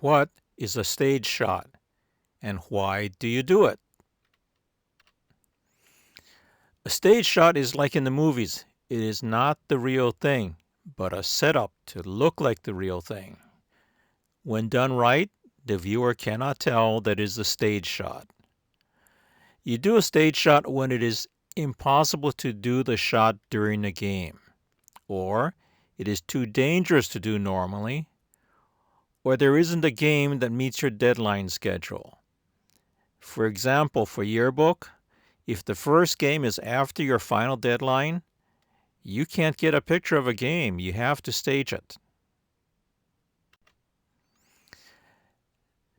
What is a stage shot, and why do you do it? A stage shot is like in the movies. It is not the real thing, but a setup to look like the real thing. When done right, the viewer cannot tell that it is a stage shot. You do a stage shot when it is impossible to do the shot during the game, or it is too dangerous to do normally, or there isn't a game that meets your deadline schedule. For example, for yearbook, if the first game is after your final deadline, you can't get a picture of a game. You have to stage it.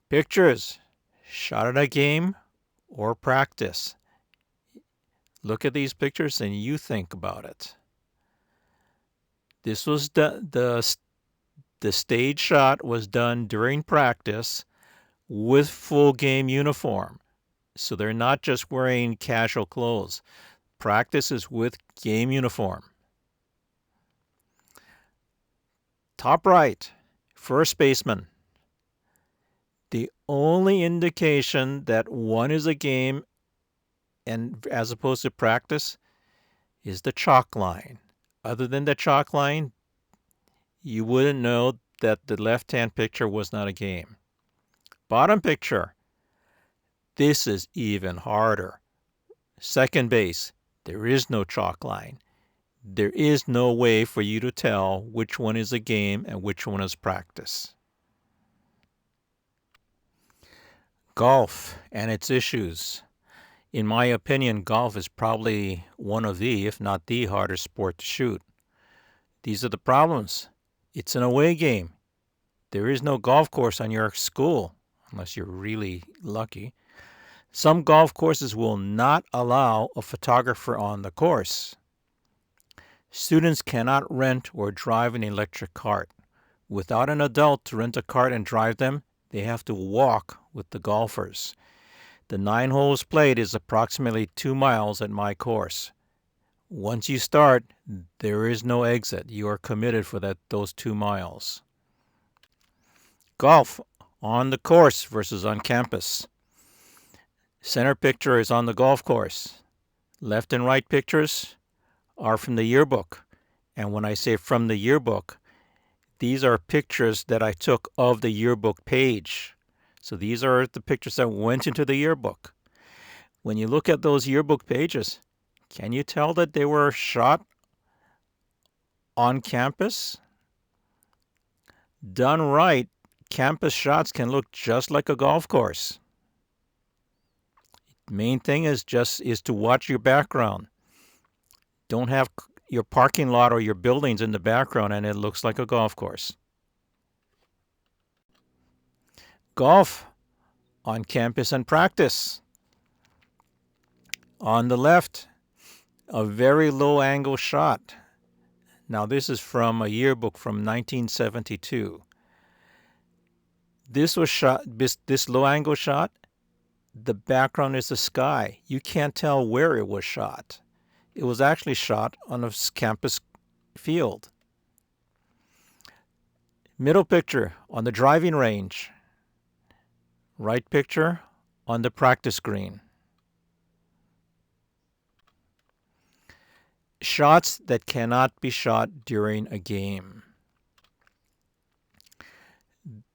Pictures, shot at a game or practice. Look at these pictures and you think about it. This was the stage shot was done during practice with full game uniform. So they're not just wearing casual clothes. Practice is with game uniform. Top right, first baseman. The only indication that one is a game and as opposed to practice is the chalk line. Other than the chalk line, you wouldn't know that the left-hand picture was not a game. Bottom picture. This is even harder. Second base, there is no chalk line. There is no way for you to tell which one is a game and which one is practice. Golf and its issues. In my opinion, golf is probably one of the, if not the hardest sport to shoot. These are the problems. It's an away game. There is no golf course on your school, unless you're really lucky. Some golf courses will not allow a photographer on the course. Students cannot rent or drive an electric cart. Without an adult to rent a cart and drive them, they have to walk with the golfers. The 9 holes played is approximately 2 miles at my course. Once you start, there is no exit. You are committed for those 2 miles. Golf on the course versus on campus. Center picture is on the golf course. Left and right pictures are from the yearbook. And when I say from the yearbook, these are pictures that I took of the yearbook page. So these are the pictures that went into the yearbook. When you look at those yearbook pages, can you tell that they were shot on campus? Done right, campus shots can look just like a golf course. Main thing is to watch your background. Don't have your parking lot or your buildings in the background and it looks like a golf course. Golf on campus and practice. On the left, a very low angle shot. Now this is from a yearbook from 1972. This was shot, this low angle shot, the background is the sky. You can't tell where it was shot. It was actually shot on a campus field. Middle picture on the driving range. Right picture on the practice green. Shots that cannot be shot during a game.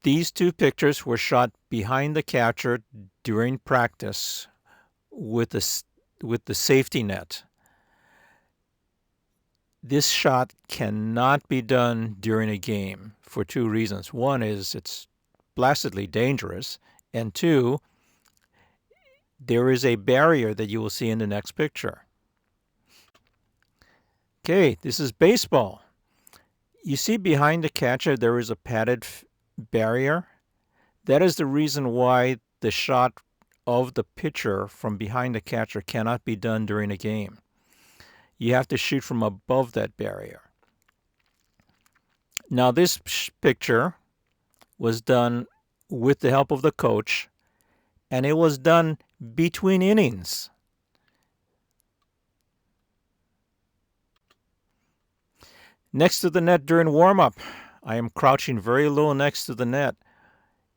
These 2 pictures were shot behind the catcher during practice with the safety net. This shot cannot be done during a game for 2 reasons. One is it's blastedly dangerous, and 2, there is a barrier that you will see in the next picture. Okay, this is baseball. You see behind the catcher there is a padded barrier. That is the reason why the shot of the pitcher from behind the catcher cannot be done during a game. You have to shoot from above that barrier. Now this picture was done with the help of the coach, and it was done between innings. Next to the net during warm-up, I am crouching very low next to the net.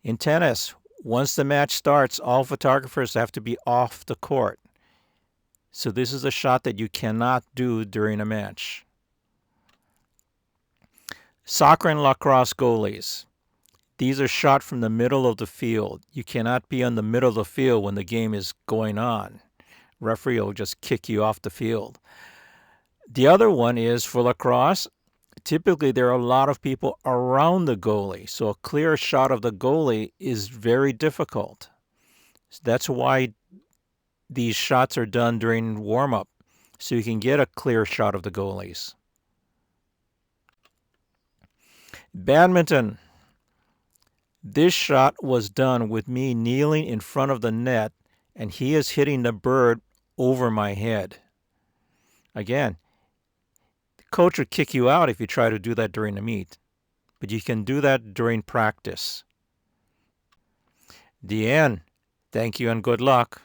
In tennis, once the match starts, all photographers have to be off the court. So this is a shot that you cannot do during a match. Soccer and lacrosse goalies. These are shot from the middle of the field. You cannot be on the middle of the field when the game is going on. Referee will just kick you off the field. The other one is for lacrosse. Typically, there are a lot of people around the goalie, so a clear shot of the goalie is very difficult. That's why these shots are done during warm-up, so you can get a clear shot of the goalies. Badminton. This shot was done with me kneeling in front of the net, and he is hitting the bird over my head. Again, the coach would kick you out if you try to do that during the meet, but you can do that during practice. The end. Thank you and good luck.